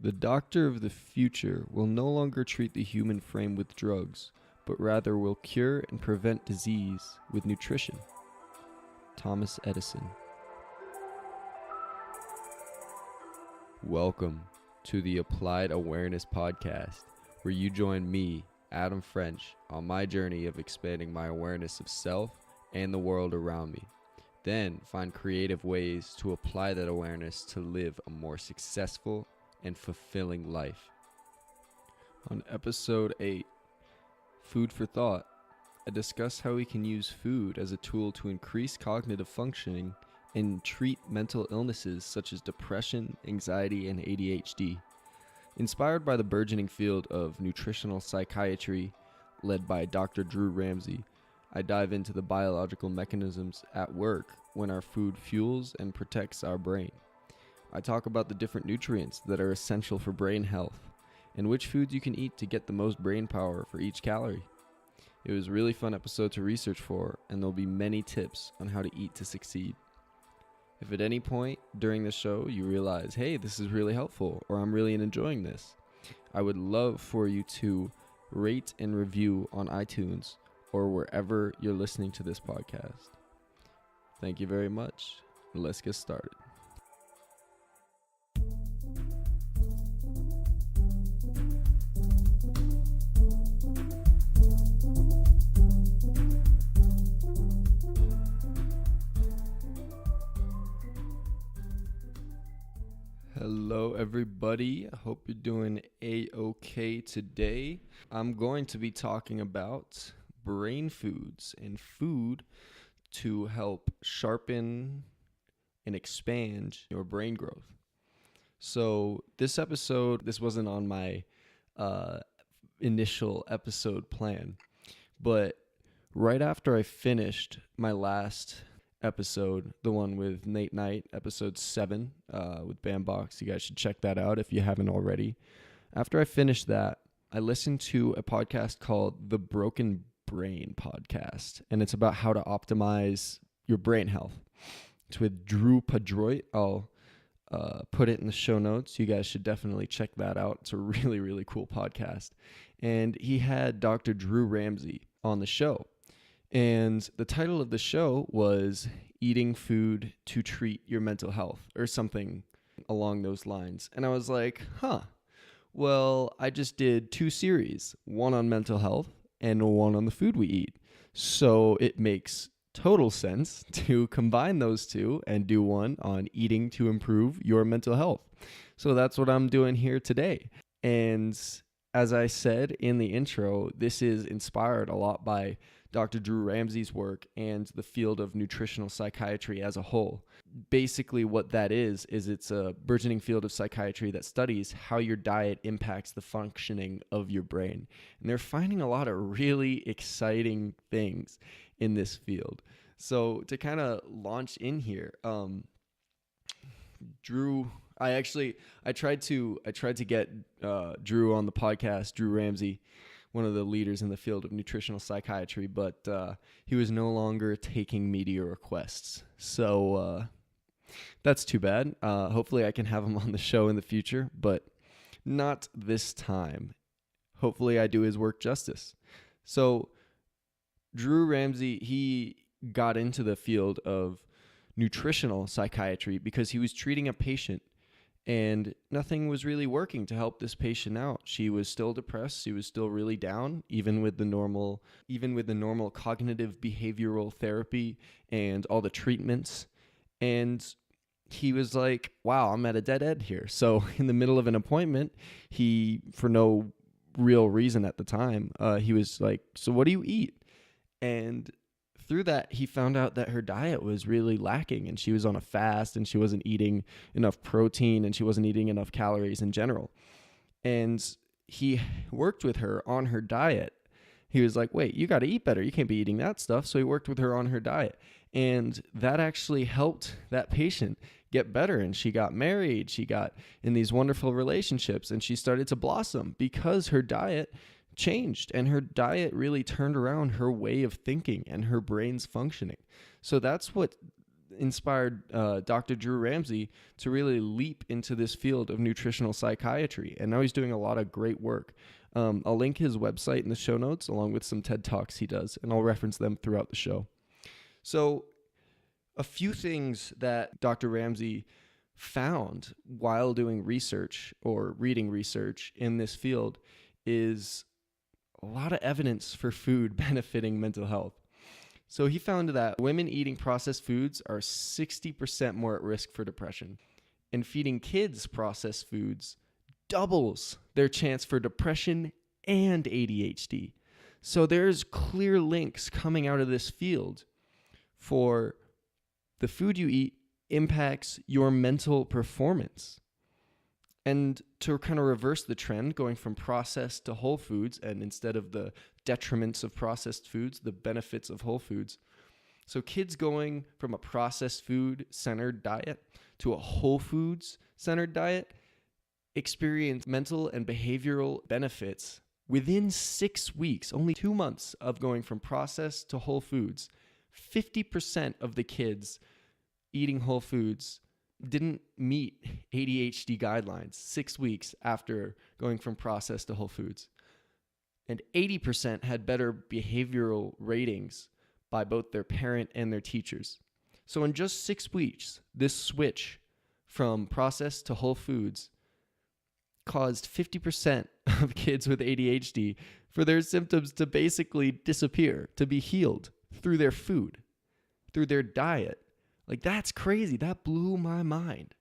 The doctor of the future will no longer treat the human frame with drugs, but rather will cure and prevent disease with nutrition. Thomas Edison. Welcome to the Applied Awareness Podcast, where you join me, Adam French, on my journey of expanding my awareness of self and the world around me. Then find creative ways to apply that awareness to live a more successful and fulfilling life. On episode 8, Food for Thought, I discuss how we can use food as a tool to increase cognitive functioning and treat mental illnesses such as depression, anxiety, and ADHD. Inspired by the burgeoning field of nutritional psychiatry led by Dr. Drew Ramsey, I dive into the biological mechanisms at work when our food fuels and protects our brain. I talk about the different nutrients that are essential for brain health and which foods you can eat to get the most brain power for each calorie. It was a really fun episode to research for, and there'll be many tips on how to eat to succeed. If at any point during the show you realize, hey, this is really helpful, or I'm really enjoying this, I would love for you to rate and review on iTunes or wherever you're listening to this podcast. Thank you very much. Let's get started. Hello everybody, I hope you're doing A-OK today. I'm going to be talking about brain foods and food to help sharpen and expand your brain growth. So this wasn't on my initial episode plan, but right after I finished my last episode, the one with Nate Knight, episode 7 with Bambox. You guys should check that out if you haven't already. After I finished that, I listened to a podcast called The Broken Brain Podcast, and it's about how to optimize your brain health. It's with Drew Padroit. I'll put it in the show notes. You guys should definitely check that out. It's a really, really cool podcast. And he had Dr. Drew Ramsey on the show. And the title of the show was Eating Food to Treat Your Mental Health, or something along those lines. And I was like, well, I just did 2 series, one on mental health and one on the food we eat. So it makes total sense to combine those 2 and do one on eating to improve your mental health. So that's what I'm doing here today. And as I said in the intro, this is inspired a lot by Dr. Drew Ramsey's work and the field of nutritional psychiatry as a whole. Basically what that is it's a burgeoning field of psychiatry that studies how your diet impacts the functioning of your brain. And they're finding a lot of really exciting things in this field. So to kind of launch in here, Drew, I tried to get Drew on the podcast, Drew Ramsey, one of the leaders in the field of nutritional psychiatry, but he was no longer taking media requests. So that's too bad. Hopefully I can have him on the show in the future, but not this time. Hopefully I do his work justice. So Drew Ramsey, he got into the field of nutritional psychiatry because he was treating a patient and nothing was really working to help this patient out. She was still depressed. She was still really down, even with the normal cognitive behavioral therapy and all the treatments. And he was like, wow, I'm at a dead end here. So in the middle of an appointment, he, for no real reason at the time, he was like, so what do you eat? And through that, he found out that her diet was really lacking and she was on a fast and she wasn't eating enough protein and she wasn't eating enough calories in general. And he worked with her on her diet. He was like, wait, you got to eat better. You can't be eating that stuff. So he worked with her on her diet. And that actually helped that patient get better. And she got married. She got in these wonderful relationships and she started to blossom because her diet changed and her diet really turned around her way of thinking and her brain's functioning. So that's what inspired Dr. Drew Ramsey to really leap into this field of nutritional psychiatry. And now he's doing a lot of great work. I'll link his website in the show notes along with some TED Talks he does, and I'll reference them throughout the show. So a few things that Dr. Ramsey found while doing research or reading research in this field is a lot of evidence for food benefiting mental health. So he found that women eating processed foods are 60% more at risk for depression, and feeding kids processed foods doubles their chance for depression and ADHD. So there's clear links coming out of this field for the food you eat impacts your mental performance. And to kind of reverse the trend, going from processed to whole foods, and instead of the detriments of processed foods, the benefits of whole foods. So kids going from a processed food-centered diet to a whole foods-centered diet experience mental and behavioral benefits within 6 weeks, only 2 months of going from processed to whole foods. 50% of the kids eating whole foods didn't meet ADHD guidelines 6 weeks after going from processed to whole foods. And 80% had better behavioral ratings by both their parent and their teachers. So in just 6 weeks, this switch from processed to whole foods caused 50% of kids with ADHD for their symptoms to basically disappear, to be healed through their food, through their diet. Like, that's crazy. That blew my mind.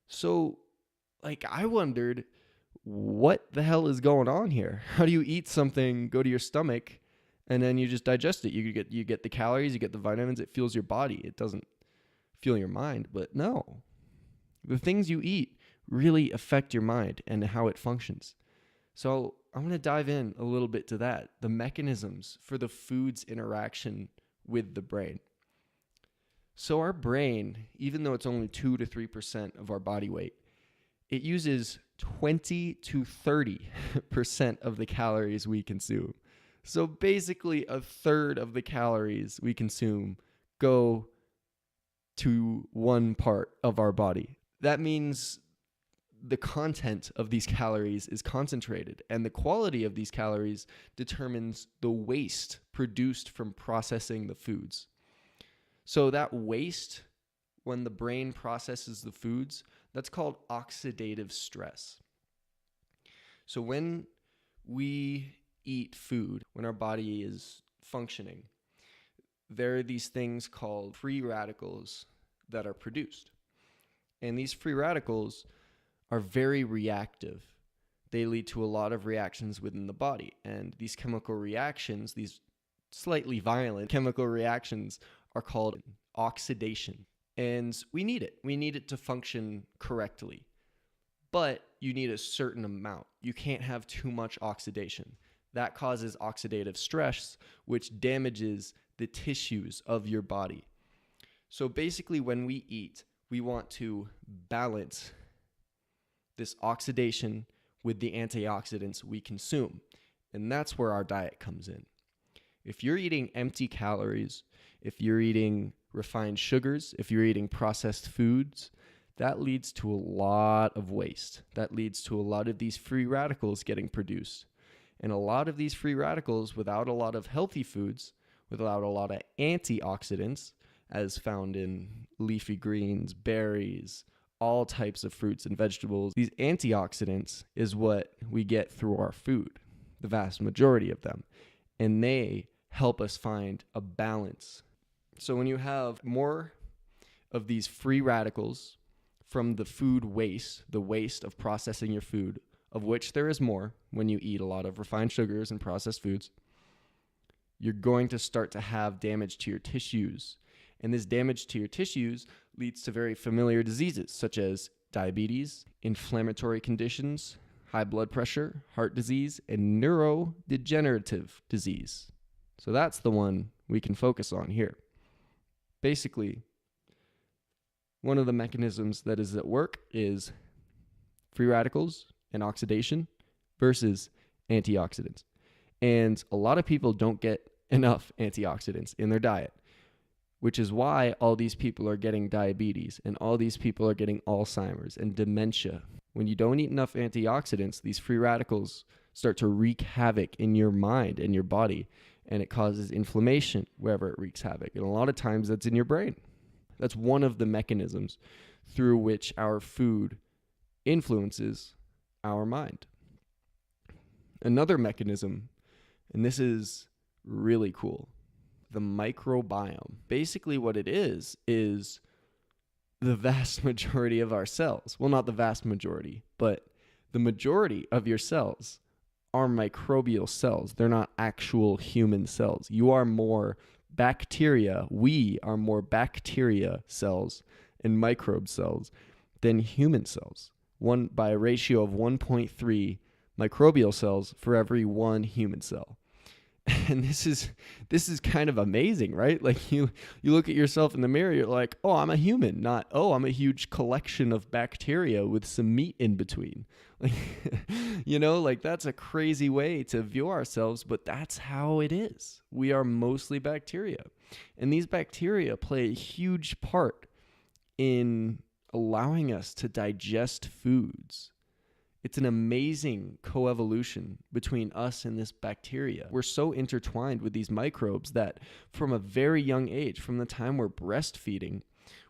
So, I wondered, what the hell is going on here? How do you eat something, go to your stomach, and then you just digest it? You get the calories, you get the vitamins, it fuels your body. It doesn't fuel your mind. But no, the things you eat really affect your mind and how it functions. So I'm going to dive in a little bit to that, the mechanisms for the food's interaction with the brain. So our brain, even though it's only 2 to 3% of our body weight, it uses 20 to 30% of the calories we consume. So basically a third of the calories we consume go to one part of our body. That means the content of these calories is concentrated, and the quality of these calories determines the waste produced from processing the foods. So that waste, when the brain processes the foods, that's called oxidative stress. So when we eat food, when our body is functioning, there are these things called free radicals that are produced. And these free radicals are very reactive. They lead to a lot of reactions within the body. And these chemical reactions, these slightly violent chemical reactions, are called oxidation. And we need it. We need it to function correctly. But you need a certain amount. You can't have too much oxidation. That causes oxidative stress, which damages the tissues of your body. So basically, when we eat, we want to balance this oxidation with the antioxidants we consume. And that's where our diet comes in. If you're eating empty calories, if you're eating refined sugars, if you're eating processed foods, that leads to a lot of waste. That leads to a lot of these free radicals getting produced. And a lot of these free radicals, without a lot of healthy foods, without a lot of antioxidants, as found in leafy greens, berries, all types of fruits and vegetables, these antioxidants is what we get through our food, the vast majority of them. And they help us find a balance. So when you have more of these free radicals from the food waste, the waste of processing your food, of which there is more when you eat a lot of refined sugars and processed foods, you're going to start to have damage to your tissues. And this damage to your tissues leads to very familiar diseases such as diabetes, inflammatory conditions, high blood pressure, heart disease, and neurodegenerative disease. So that's the one we can focus on here. Basically, one of the mechanisms that is at work is free radicals and oxidation versus antioxidants. And a lot of people don't get enough antioxidants in their diet. which is why all these people are getting diabetes and all these people are getting Alzheimer's and dementia. When you don't eat enough antioxidants, these free radicals start to wreak havoc in your mind and your body, and it causes inflammation wherever it wreaks havoc. And a lot of times that's in your brain. That's one of the mechanisms through which our food influences our mind. Another mechanism, and this is really cool, the microbiome. Basically what it is the vast majority of our cells. Well, not the vast majority, but the majority of your cells are microbial cells. They're not actual human cells. You are more bacteria. We are more bacteria cells and microbe cells than human cells. One by a ratio of 1.3 microbial cells for every one human cell. And this is kind of amazing, right? Like you look at yourself in the mirror, you're like, oh, I'm a human, not, oh, I'm a huge collection of bacteria with some meat in between. Like, like that's a crazy way to view ourselves, but that's how it is. We are mostly bacteria. And these bacteria play a huge part in allowing us to digest foods. It's an amazing coevolution between us and this bacteria. We're so intertwined with these microbes that from a very young age, from the time we're breastfeeding,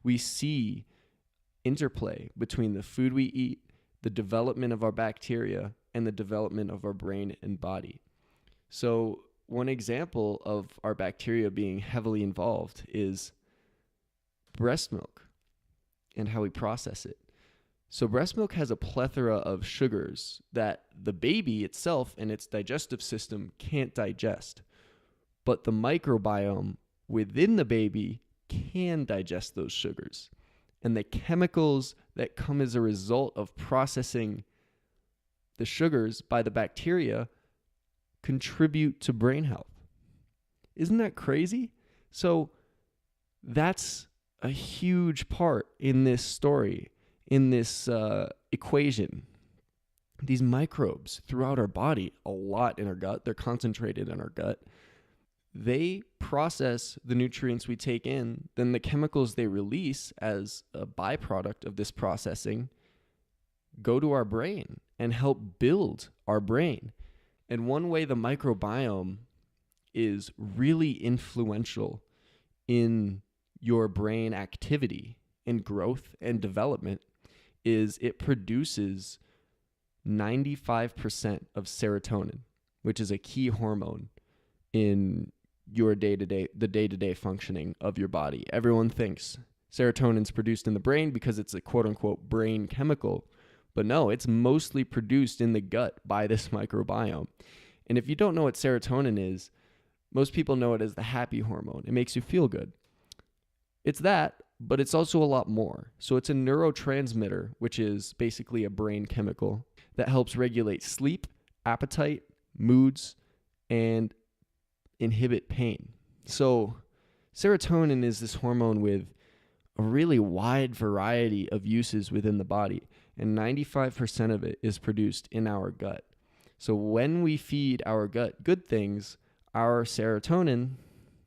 we see interplay between the food we eat, the development of our bacteria, and the development of our brain and body. So one example of our bacteria being heavily involved is breast milk and how we process it. So breast milk has a plethora of sugars that the baby itself and its digestive system can't digest. But the microbiome within the baby can digest those sugars. And the chemicals that come as a result of processing the sugars by the bacteria contribute to brain health. Isn't that crazy? So that's a huge part in this story. In this equation, these microbes throughout our body, a lot in our gut, they're concentrated in our gut. They process the nutrients we take in, then the chemicals they release as a byproduct of this processing go to our brain and help build our brain. And one way the microbiome is really influential in your brain activity and growth and development is it produces 95% of serotonin, which is a key hormone in your day-to-day functioning of your body. Everyone thinks serotonin's produced in the brain because it's a quote-unquote brain chemical, but no, it's mostly produced in the gut by this microbiome. And if you don't know what serotonin is, most people know it as the happy hormone. It makes you feel good. It's that, but it's also a lot more. So it's a neurotransmitter, which is basically a brain chemical that helps regulate sleep, appetite, moods, and inhibit pain. So serotonin is this hormone with a really wide variety of uses within the body, and 95% of it is produced in our gut. So when we feed our gut good things, our serotonin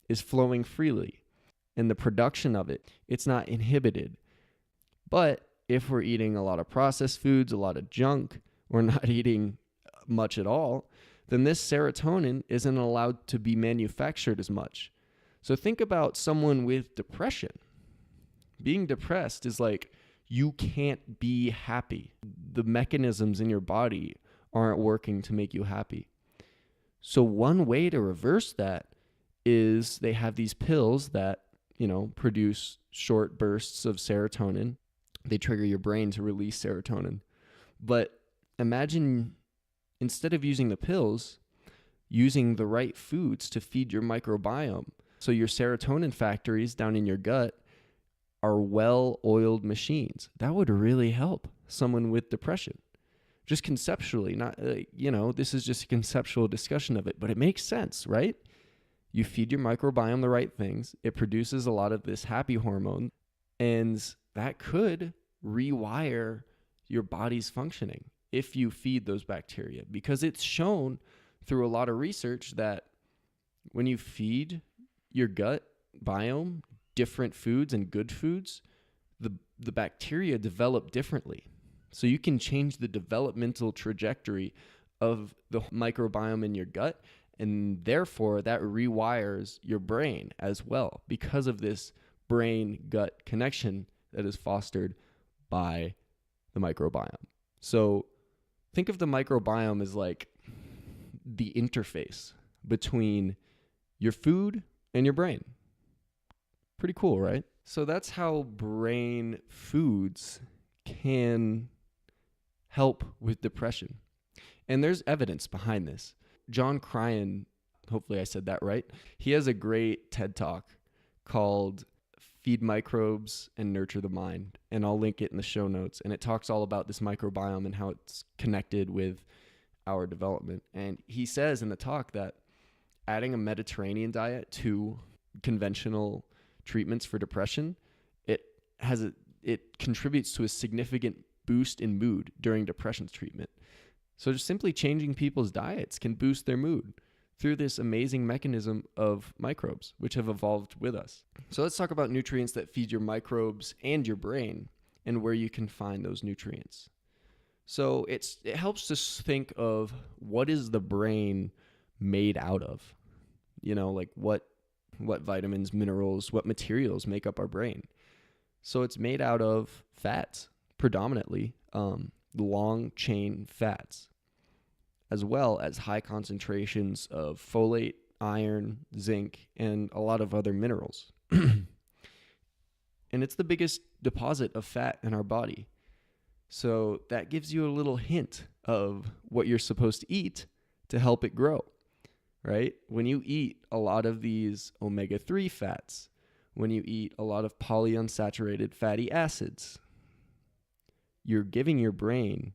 is flowing freely. And the production of it, it's not inhibited. But if we're eating a lot of processed foods, a lot of junk, we're not eating much at all, then this serotonin isn't allowed to be manufactured as much. So think about someone with depression. Being depressed is like you can't be happy. The mechanisms in your body aren't working to make you happy. So one way to reverse that is they have these pills that produce short bursts of serotonin. They trigger your brain to release serotonin. But imagine instead of using the pills, using the right foods to feed your microbiome. So your serotonin factories down in your gut are well-oiled machines. That would really help someone with depression. Just conceptually, not, this is just a conceptual discussion of it, but it makes sense, right? You feed your microbiome the right things, it produces a lot of this happy hormone, and that could rewire your body's functioning if you feed those bacteria. Because it's shown through a lot of research that when you feed your gut biome different foods and good foods, the bacteria develop differently. So you can change the developmental trajectory of the microbiome in your gut, and therefore that rewires your brain as well because of this brain-gut connection that is fostered by the microbiome. So think of the microbiome as like the interface between your food and your brain. Pretty cool, right? So that's how brain foods can help with depression. And there's evidence behind this. John Cryan, hopefully I said that right, he has a great TED Talk called Feed Microbes and Nurture the Mind, and I'll link it in the show notes. And it talks all about this microbiome and how it's connected with our development. And he says in the talk that adding a Mediterranean diet to conventional treatments for depression, it contributes to a significant boost in mood during depression treatment. So just simply changing people's diets can boost their mood through this amazing mechanism of microbes, which have evolved with us. So let's talk about nutrients that feed your microbes and your brain and where you can find those nutrients. So it helps to think of what is the brain made out of? You know, like what vitamins, minerals, what materials make up our brain. So it's made out of fats, predominantly long chain fats, as well as high concentrations of folate, iron, zinc, and a lot of other minerals. And it's the biggest deposit of fat in our body. So that gives you a little hint of what you're supposed to eat to help it grow, right? When you eat a lot of these omega-3 fats, when you eat a lot of polyunsaturated fatty acids, you're giving your brain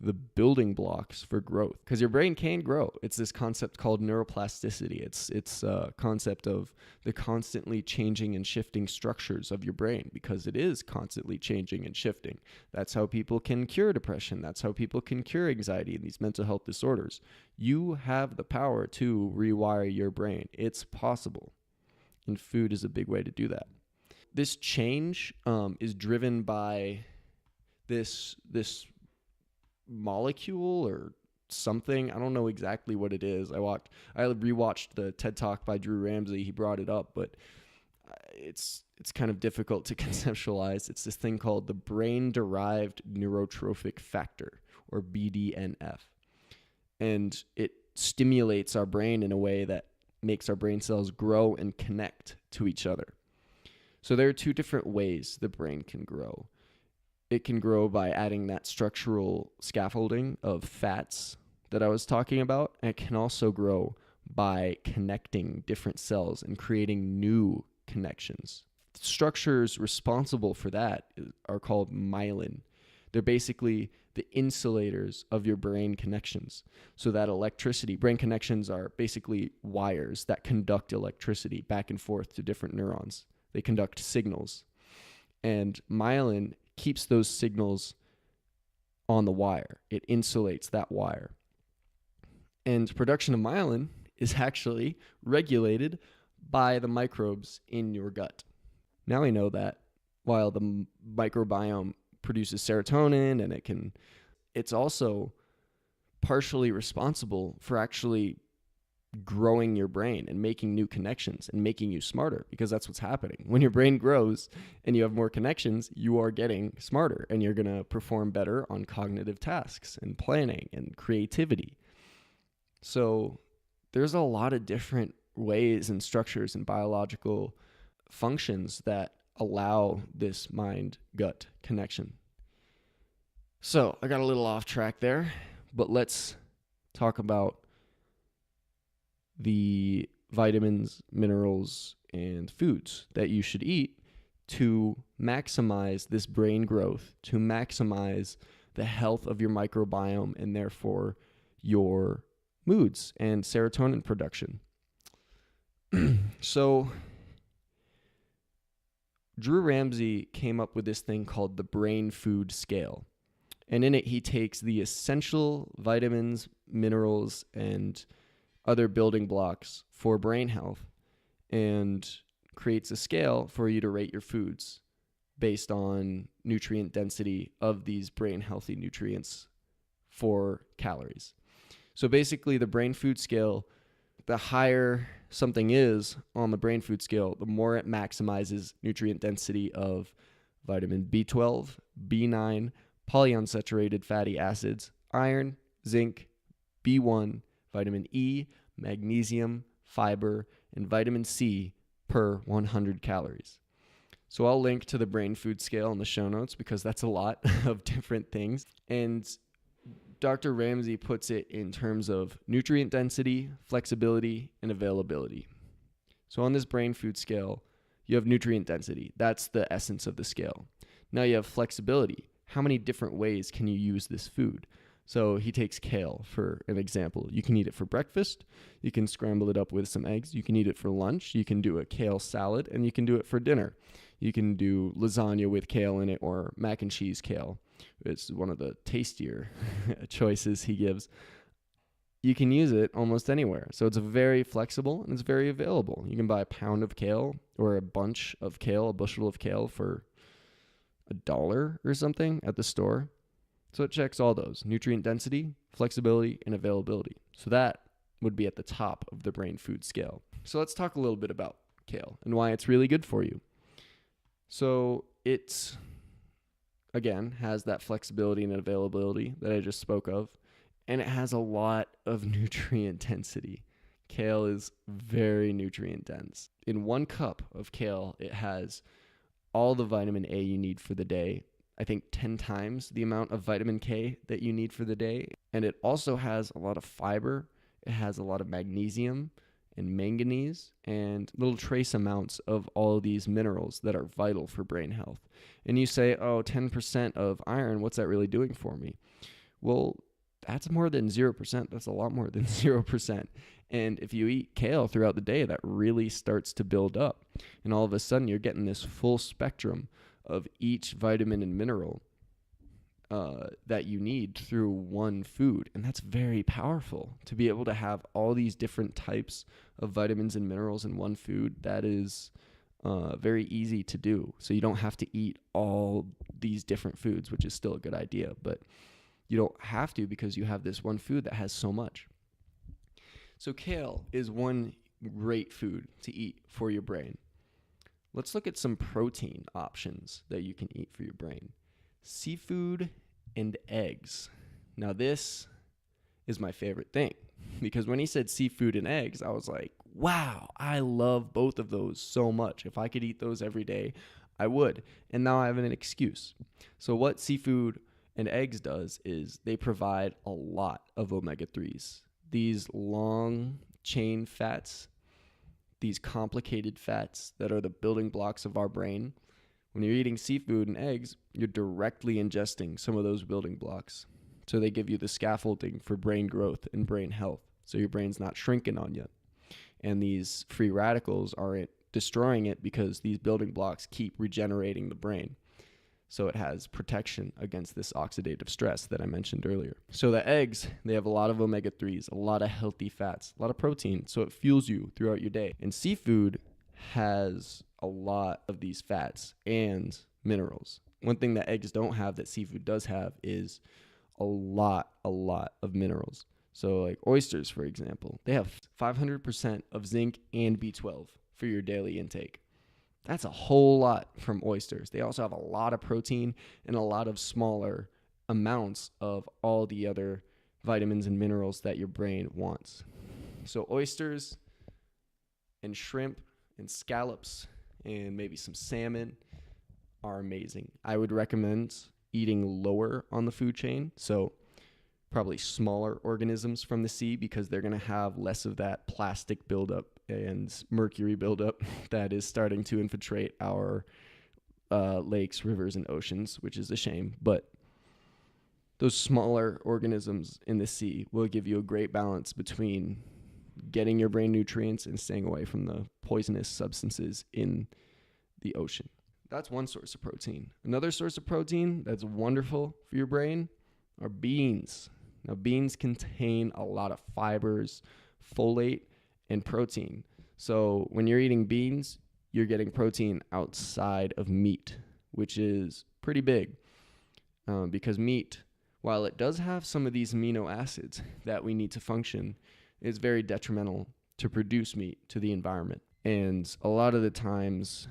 the building blocks for growth, because your brain can grow. It's this concept called neuroplasticity. It's a concept of the constantly changing and shifting structures of your brain, because it is constantly changing and shifting. That's how people can cure depression. That's how people can cure anxiety and these mental health disorders. You have the power to rewire your brain. It's possible, and food is a big way to do that. This change is driven by this molecule or something. I don't know exactly what it is. I rewatched the TED Talk by Drew Ramsey. He brought it up, but it's kind of difficult to conceptualize. It's this thing called the brain-derived neurotrophic factor, or BDNF. And it stimulates our brain in a way that makes our brain cells grow and connect to each other. So there are two different ways the brain can grow. It can grow by adding that structural scaffolding of fats that I was talking about. And it can also grow by connecting different cells and creating new connections. Structures responsible for that are called myelin. They're basically the insulators of your brain connections. So that electricity, brain connections are basically wires that conduct electricity back and forth to different neurons. They conduct signals. And myelin keeps those signals on the wire. It insulates that wire. And production of myelin is actually regulated by the microbes in your gut. Now we know that while the microbiome produces serotonin and it's also partially responsible for actually growing your brain and making new connections and making you smarter, because that's what's happening. When your brain grows and you have more connections, you are getting smarter and you're going to perform better on cognitive tasks and planning and creativity. So there's a lot of different ways and structures and biological functions that allow this mind-gut connection. So I got a little off track there, but let's talk about the vitamins, minerals, and foods that you should eat to maximize this brain growth, to maximize the health of your microbiome and therefore your moods and serotonin production. So Drew Ramsey came up with this thing called the brain food scale. And in it, he takes the essential vitamins, minerals, and other building blocks for brain health and creates a scale for you to rate your foods based on nutrient density of these brain healthy nutrients for calories. So basically the brain food scale, the higher something is on the brain food scale, the more it maximizes nutrient density of vitamin B12, B9, polyunsaturated fatty acids, iron, zinc, B1, vitamin E, magnesium, fiber, and vitamin C per 100 calories. So I'll link to the brain food scale in the show notes because that's a lot of different things. And Dr. Ramsey puts it in terms of nutrient density, flexibility, and availability. So on this brain food scale, you have nutrient density. That's the essence of the scale. Now you have flexibility. How many different ways can you use this food? So he takes kale for an example. You can eat it for breakfast. You can scramble it up with some eggs. You can eat it for lunch. You can do a kale salad, and you can do it for dinner. You can do lasagna with kale in it or mac and cheese kale. It's one of the tastier choices he gives. You can use it almost anywhere. So it's very flexible and it's very available. You can buy a pound of kale or a bunch of kale, a bushel of kale for $1 or something at the store. So it checks all those: nutrient density, flexibility, and availability. So that would be at the top of the brain food scale. So let's talk a little bit about kale and why it's really good for you. So it, again, has that flexibility and availability that I just spoke of, and it has a lot of nutrient density. Kale is very nutrient dense. In 1 cup of kale, it has all the vitamin A you need for the day, I think 10 times the amount of vitamin K that you need for the day. And it also has a lot of fiber. It has a lot of magnesium and manganese and little trace amounts of all of these minerals that are vital for brain health. And you say, oh, 10% of iron, what's that really doing for me? Well, that's more than 0%. That's a lot more than 0%. And if you eat kale throughout the day, that really starts to build up. And all of a sudden, you're getting this full spectrum of each vitamin and mineral that you need through one food. And that's very powerful to be able to have all these different types of vitamins and minerals in one food. That is very easy to do. So you don't have to eat all these different foods, which is still a good idea, but you don't have to because you have this one food that has so much. So kale is one great food to eat for your brain. Let's look at some protein options that you can eat for your brain. Seafood and eggs. Now this is my favorite thing because when he said seafood and eggs, I was like, wow, I love both of those so much. If I could eat those every day, I would. And now I have an excuse. So what seafood and eggs does is they provide a lot of omega-3s. These long chain fats, these complicated fats that are the building blocks of our brain. When you're eating seafood and eggs, you're directly ingesting some of those building blocks. So they give you the scaffolding for brain growth and brain health. So your brain's not shrinking on you. And these free radicals aren't destroying it because these building blocks keep regenerating the brain. So it has protection against this oxidative stress that I mentioned earlier. So the eggs, they have a lot of omega-3s, a lot of healthy fats, a lot of protein, so it fuels you throughout your day. And seafood has a lot of these fats and minerals. One thing that eggs don't have that seafood does have is a lot of minerals. So like oysters, for example, they have 500% of zinc and B12 for your daily intake. That's a whole lot from oysters. They also have a lot of protein and a lot of smaller amounts of all the other vitamins and minerals that your brain wants. So oysters and shrimp and scallops and maybe some salmon are amazing. I would recommend eating lower on the food chain. So probably smaller organisms from the sea because they're going to have less of that plastic buildup and mercury buildup that is starting to infiltrate our lakes, rivers, and oceans, which is a shame. But those smaller organisms in the sea will give you a great balance between getting your brain nutrients and staying away from the poisonous substances in the ocean. That's one source of protein. Another source of protein that's wonderful for your brain are beans. Now, beans contain a lot of fibers, folate, and protein. So when you're eating beans, you're getting protein outside of meat, which is pretty big because meat, while it does have some of these amino acids that we need to function, is very detrimental to produce meat to the environment. And a lot of the times,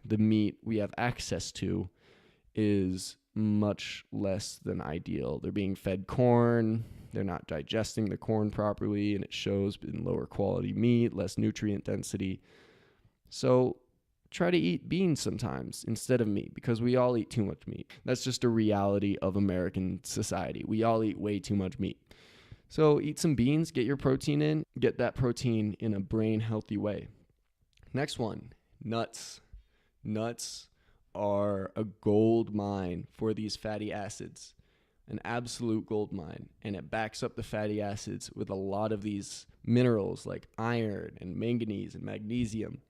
the meat we have access to is much less than ideal. They're being fed corn, they're not digesting the corn properly, and it shows in lower quality meat, less nutrient density. So try to eat beans sometimes instead of meat, because we all eat too much meat. That's just a reality of American society. We all eat way too much meat. So eat some beans, get your protein in, get that protein in a brain healthy way. Next one, nuts. Nuts are a gold mine for these fatty acids, an absolute gold mine. And it backs up the fatty acids with a lot of these minerals like iron and manganese and magnesium.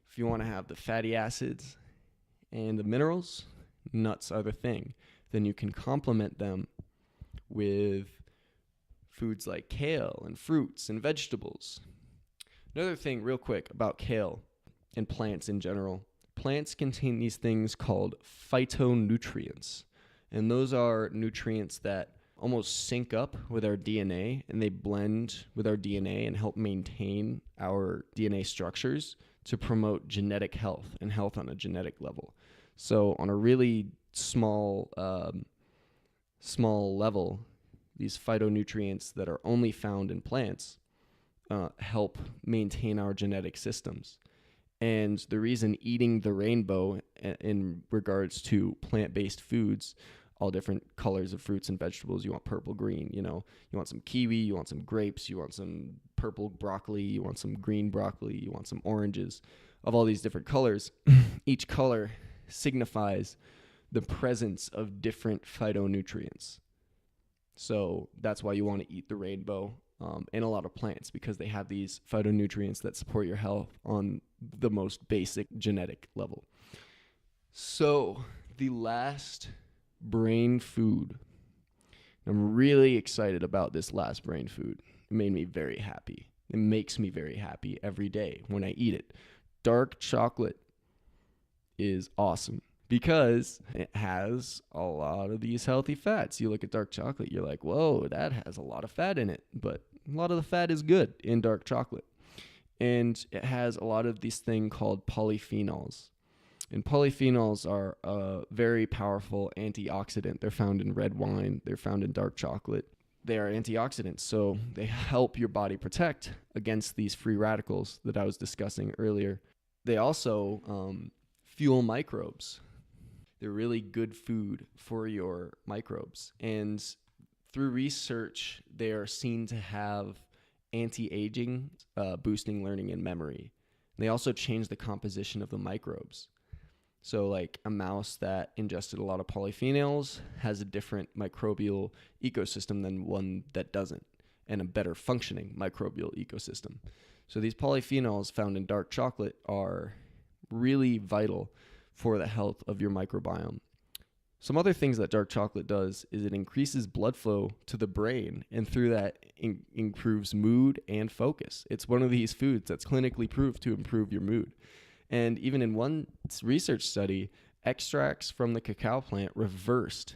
If you want to have the fatty acids and the minerals, nuts are the thing. Then you can complement them with foods like kale and fruits and vegetables. Another thing real quick about kale and plants in general. Plants contain these things called phytonutrients. And those are nutrients that almost sync up with our DNA, and they blend with our DNA and help maintain our DNA structures to promote genetic health and health on a genetic level. So on a really small level, these phytonutrients that are only found in plants help maintain our genetic systems. And the reason eating the rainbow in regards to plant-based foods, all different colors of fruits and vegetables, you want purple, green, you want some kiwi, you want some grapes, you want some purple broccoli, you want some green broccoli, you want some oranges, of all these different colors. Each color signifies the presence of different phytonutrients. So that's why you want to eat the rainbow in a lot of plants, because they have these phytonutrients that support your health on the most basic genetic level. So the last brain food, I'm really excited about this last brain food. It made me very happy. It makes me very happy every day when I eat it. Dark chocolate is awesome because it has a lot of these healthy fats. You look at dark chocolate, you're like, whoa, that has a lot of fat in it. But a lot of the fat is good in dark chocolate. And it has a lot of this thing called polyphenols. And polyphenols are a very powerful antioxidant. They're found in red wine. They're found in dark chocolate. They are antioxidants, so they help your body protect against these free radicals that I was discussing earlier. They also fuel microbes. They're really good food for your microbes. And through research, they are seen to have anti-aging, boosting learning and memory. And they also change the composition of the microbes. So like a mouse that ingested a lot of polyphenols has a different microbial ecosystem than one that doesn't, and a better functioning microbial ecosystem. So these polyphenols found in dark chocolate are really vital for the health of your microbiome. Some other things that dark chocolate does is it increases blood flow to the brain, and through that improves mood and focus. It's one of these foods that's clinically proved to improve your mood. And even in one research study, extracts from the cacao plant reversed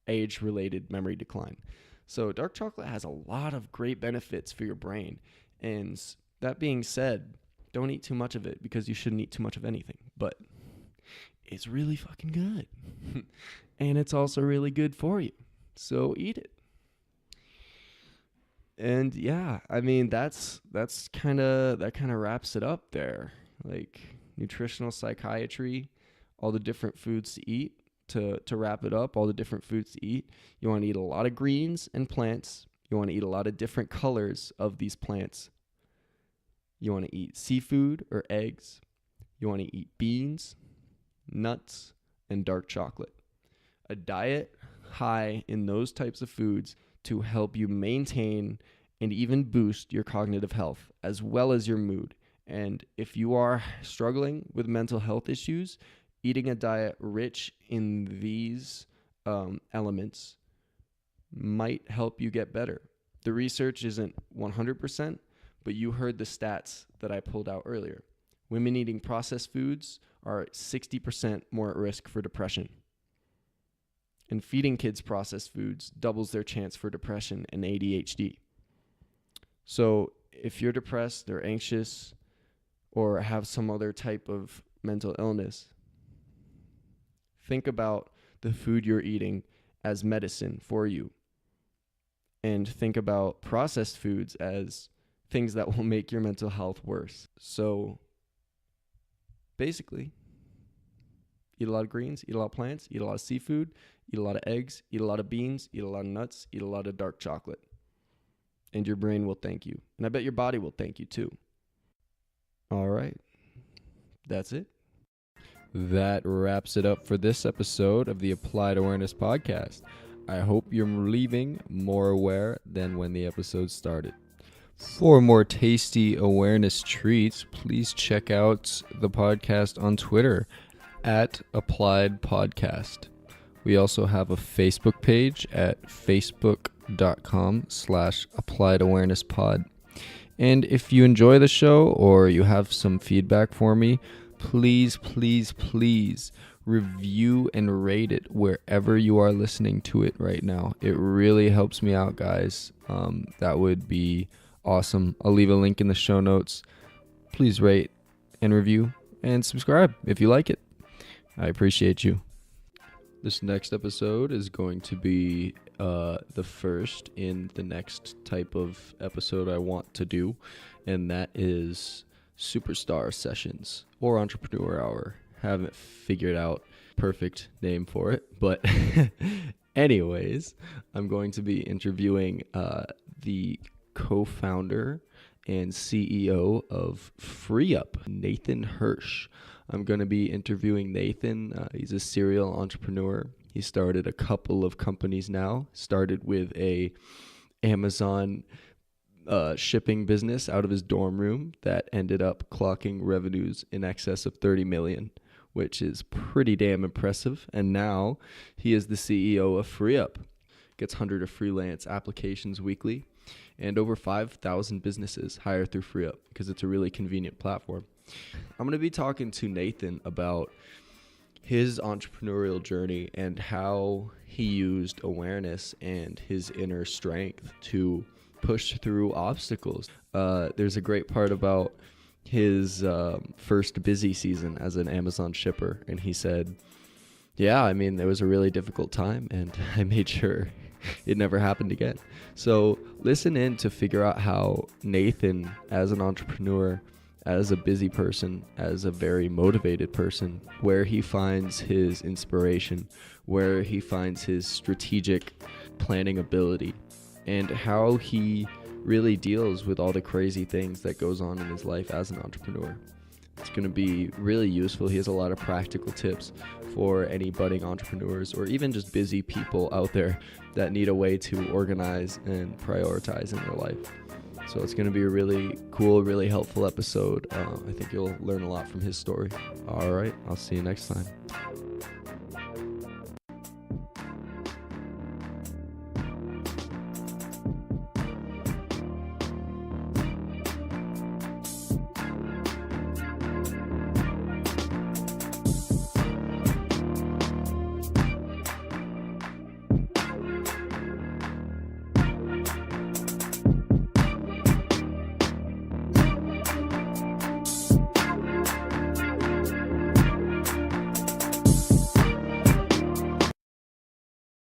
age-related memory decline. So dark chocolate has a lot of great benefits for your brain. And that being said, don't eat too much of it, because you shouldn't eat too much of anything. But it's really fucking good. And it's also really good for you. So eat it. And yeah, I mean, that kind of wraps it up there. Like nutritional psychiatry, all the different foods to eat. To wrap it up, all the different foods to eat. You want to eat a lot of greens and plants. You want to eat a lot of different colors of these plants. You want to eat seafood or eggs. You want to eat beans, nuts, and dark chocolate. A diet high in those types of foods to help you maintain and even boost your cognitive health as well as your mood. And if you are struggling with mental health issues, eating a diet rich in these elements might help you get better. The research isn't 100%, but you heard the stats that I pulled out earlier. Women eating processed foods are 60% more at risk for depression. And feeding kids processed foods doubles their chance for depression and ADHD. So if you're depressed or anxious or have some other type of mental illness, think about the food you're eating as medicine for you. And think about processed foods as things that will make your mental health worse. So basically, eat a lot of greens, eat a lot of plants, eat a lot of seafood, eat a lot of eggs, eat a lot of beans, eat a lot of nuts, eat a lot of dark chocolate. And your brain will thank you. And I bet your body will thank you too. All right. That's it. That wraps it up for this episode of the Applied Awareness Podcast. I hope you're leaving more aware than when the episode started. For more tasty awareness treats, please check out the podcast on Twitter at Applied Podcast. We also have a Facebook page at facebook.com/Applied Awareness Pod. And if you enjoy the show or you have some feedback for me, please review and rate it wherever you are listening to it right now. It really helps me out, guys. That would be awesome. I'll leave a link in the show notes. Please rate and review and subscribe if you like it. I appreciate you. This next episode is going to be the first in the next type of episode I want to do, and that is Superstar Sessions or Entrepreneur Hour. Haven't figured out perfect name for it, but anyways, I'm going to be interviewing the co-founder and CEO of FreeUp, Nathan Hirsch. I'm going to be interviewing Nathan. He's a serial entrepreneur. He started a couple of companies now. Started with a Amazon shipping business out of his dorm room that ended up clocking revenues in excess of 30 million, which is pretty damn impressive. And now he is the CEO of FreeUp. Gets hundreds of freelance applications weekly, and over 5,000 businesses hire through FreeUp because it's a really convenient platform. I'm going to be talking to Nathan about his entrepreneurial journey and how he used awareness and his inner strength to push through obstacles. There's a great part about his first busy season as an Amazon shipper, and he said, yeah, I mean, it was a really difficult time, and I made sure it never happened again. So listen in to figure out how Nathan, as an entrepreneur, as a busy person, as a very motivated person, where he finds his inspiration, where he finds his strategic planning ability, and how he really deals with all the crazy things that goes on in his life as an entrepreneur. It's going to be really useful. He has a lot of practical tips for any budding entrepreneurs or even just busy people out there that need a way to organize and prioritize in their life. So it's going to be a really cool, really helpful episode. I think you'll learn a lot from his story. All right, I'll see you next time.